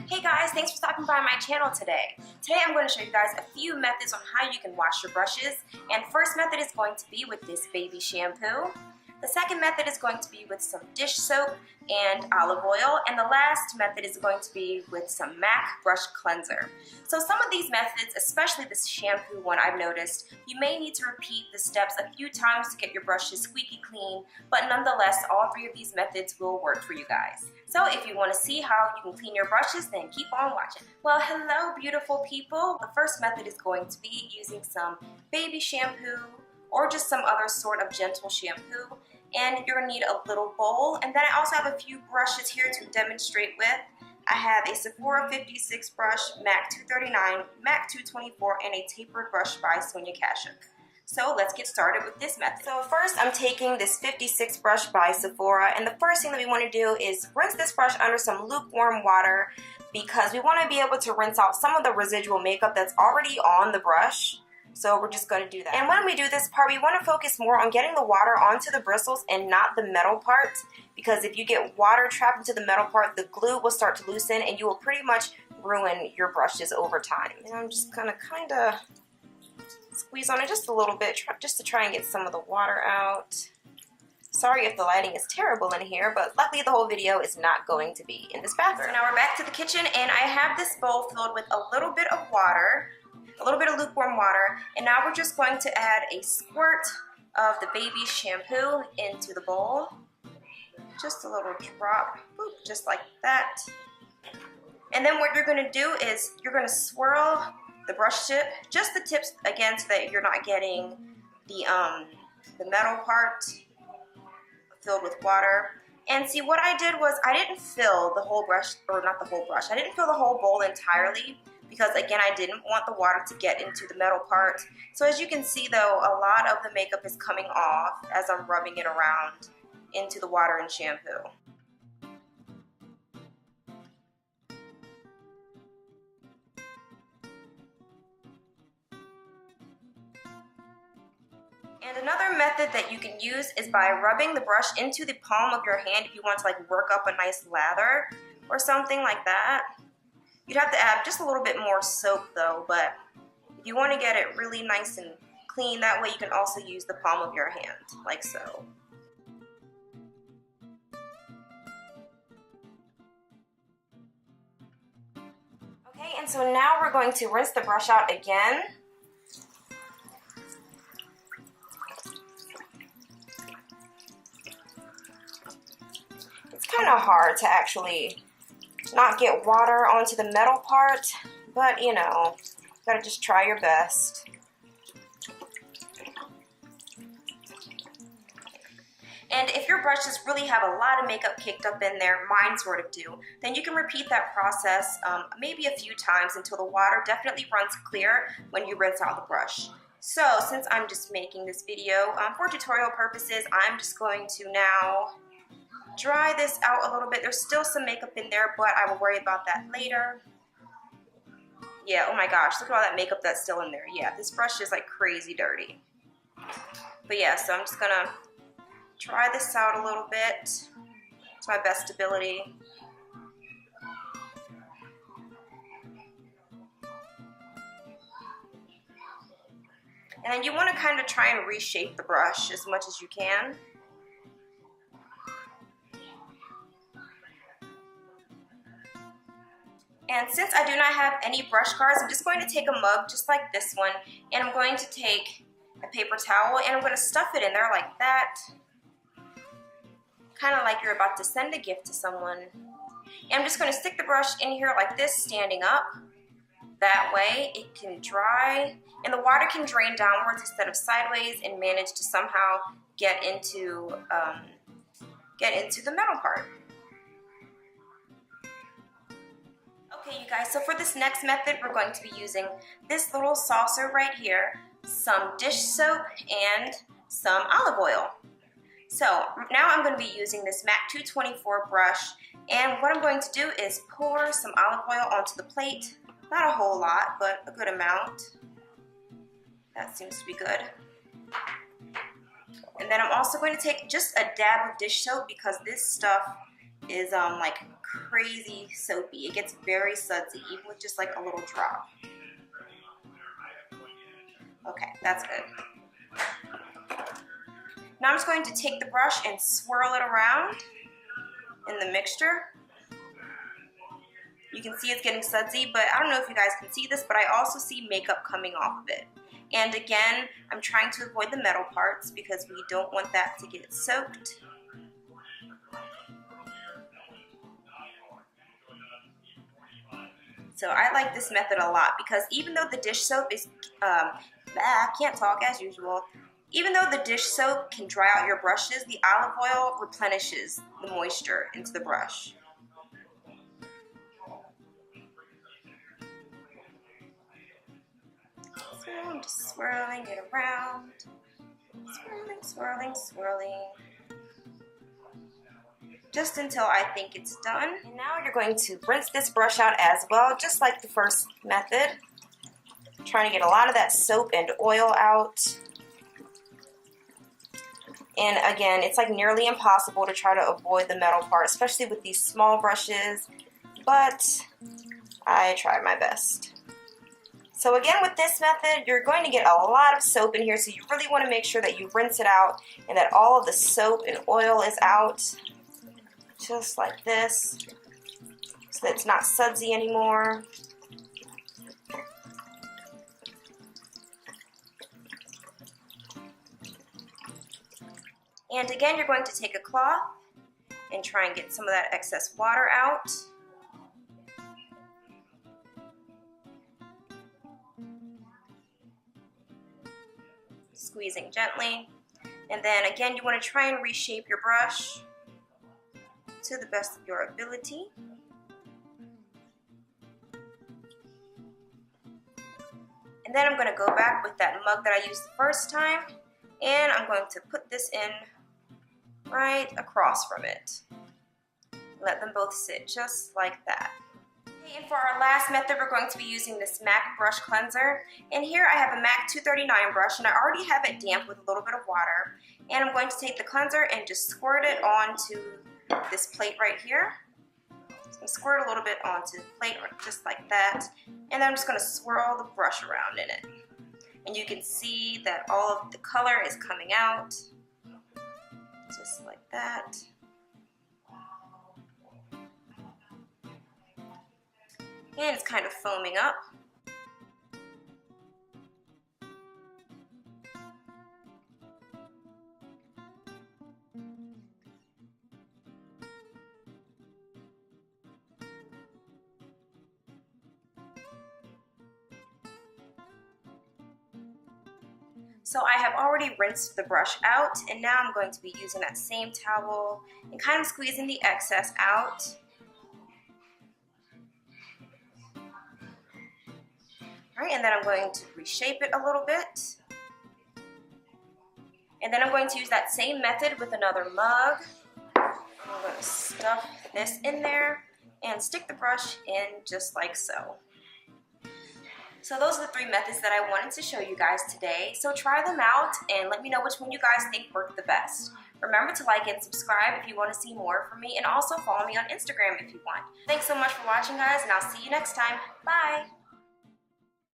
Hey guys, thanks for stopping by my channel today. Today I'm going to show you guys a few methods on how you can wash your brushes. And the first method is going to be with this baby shampoo. The second method is going to be with some dish soap and olive oil. And the last method is going to be with some MAC brush cleanser. So some of these methods, especially this shampoo one, I've noticed, you may need to repeat the steps a few times to get your brushes squeaky clean, but nonetheless, all three of these methods will work for you guys. So if you want to see how you can clean your brushes, then keep on watching. Well, hello beautiful people. The first method is going to be using some baby shampoo or just some other sort of gentle shampoo. And you're going to need a little bowl. And then I also have a few brushes here to demonstrate with. I have a Sephora 56 brush, MAC 239, MAC 224, and a tapered brush by Sonia Kashuk. So let's get started with this method. So first I'm taking this 56 brush by Sephora, and the first thing that we want to do is rinse this brush under some lukewarm water because we want to be able to rinse out some of the residual makeup that's already on the brush. So we're just going to do that. And when we do this part, we want to focus more on getting the water onto the bristles and not the metal part, because if you get water trapped into the metal part, the glue will start to loosen and you will pretty much ruin your brushes over time. And I'm just going to kind of squeeze on it just a little bit just to try and get some of the water out. Sorry if the lighting is terrible in here, but luckily the whole video is not going to be in this bathroom. So now we're back to the kitchen, and I have this bowl filled with a little bit of water, a little bit of lukewarm water, and now we're just going to add a squirt of the baby shampoo into the bowl. Just a little drop, boop, just like that. And then what you're going to do is you're going to swirl the brush tip, just the tips again, so that you're not getting the metal part filled with water. And see, what I did was I didn't fill the whole brush, or not the whole brush, I didn't fill the whole bowl entirely because again, I didn't want the water to get into the metal part. So as you can see though, a lot of the makeup is coming off as I'm rubbing it around into the water and shampoo. And another method that you can use is by rubbing the brush into the palm of your hand if you want to like work up a nice lather or something like that. You'd have to add just a little bit more soap though, but if you want to get it really nice and clean, that way you can also use the palm of your hand, like so. Okay, and so now we're going to rinse the brush out again. It's kind of hard to actually not get water onto the metal part, but you know, you gotta just try your best. And if your brushes really have a lot of makeup caked up in there, mine sort of do, then you can repeat that process maybe a few times until the water definitely runs clear when you rinse out the brush. So since I'm just making this video for tutorial purposes, I'm just going to now dry this out a little bit. There's still some makeup in there, but I will worry about that later. Yeah, oh my gosh, look at all that makeup that's still in there. Yeah, this brush is like crazy dirty. But yeah, so I'm just gonna dry this out a little bit to my best ability. And then you want to kind of try and reshape the brush as much as you can. And since I do not have any brush guards, I'm just going to take a mug just like this one, and I'm going to take a paper towel and I'm going to stuff it in there like that. Kind of like you're about to send a gift to someone. And I'm just going to stick the brush in here like this, standing up. That way it can dry and the water can drain downwards instead of sideways and manage to somehow get into the metal part. Okay, you guys, so for this next method, we're going to be using this little saucer right here, some dish soap, and some olive oil. So now I'm going to be using this MAC 224 brush, and what I'm going to do is pour some olive oil onto the plate. Not a whole lot, but a good amount. That seems to be good. And then I'm also going to take just a dab of dish soap because this stuff is like crazy soapy. It gets very sudsy, even with just like a little drop. Okay, that's good. Now I'm just going to take the brush and swirl it around in the mixture. You can see it's getting sudsy, but I don't know if you guys can see this, but I also see makeup coming off of it. And again, I'm trying to avoid the metal parts because we don't want that to get soaked. So I like this method a lot because even though the dish soap is, I can't talk as usual. Even though the dish soap can dry out your brushes, the olive oil replenishes the moisture into the brush. So I'm just swirling it around. Swirling, swirling, swirling. Just until I think it's done. And now you're going to rinse this brush out as well, just like the first method. Trying to get a lot of that soap and oil out. And again, it's like nearly impossible to try to avoid the metal part, especially with these small brushes, but I tried my best. So again, with this method, you're going to get a lot of soap in here, so you really want to make sure that you rinse it out and that all of the soap and oil is out. Just like this, so that it's not sudsy anymore. And again, you're going to take a cloth and try and get some of that excess water out. Squeezing gently. And then again, you want to try and reshape your brush to the best of your ability. And then I'm going to go back with that mug that I used the first time, and I'm going to put this in right across from it. Let them both sit just like that. Okay, and for our last method, we're going to be using this MAC brush cleanser. And here I have a MAC 239 brush, and I already have it damp with a little bit of water. And I'm going to take the cleanser and just squirt it onto this plate right here. So I'm squirt a little bit onto the plate just like that, and then I'm just going to swirl the brush around in it. And you can see that all of the color is coming out just like that. And it's kind of foaming up. So I have already rinsed the brush out, and now I'm going to be using that same towel and kind of squeezing the excess out. Alright, and then I'm going to reshape it a little bit. And then I'm going to use that same method with another mug. I'm going to stuff this in there and stick the brush in just like so. So those are the 3 methods that I wanted to show you guys today. So try them out and let me know which one you guys think worked the best. Remember to like and subscribe if you want to see more from me, and also follow me on Instagram if you want. Thanks so much for watching, guys, and I'll see you next time. Bye!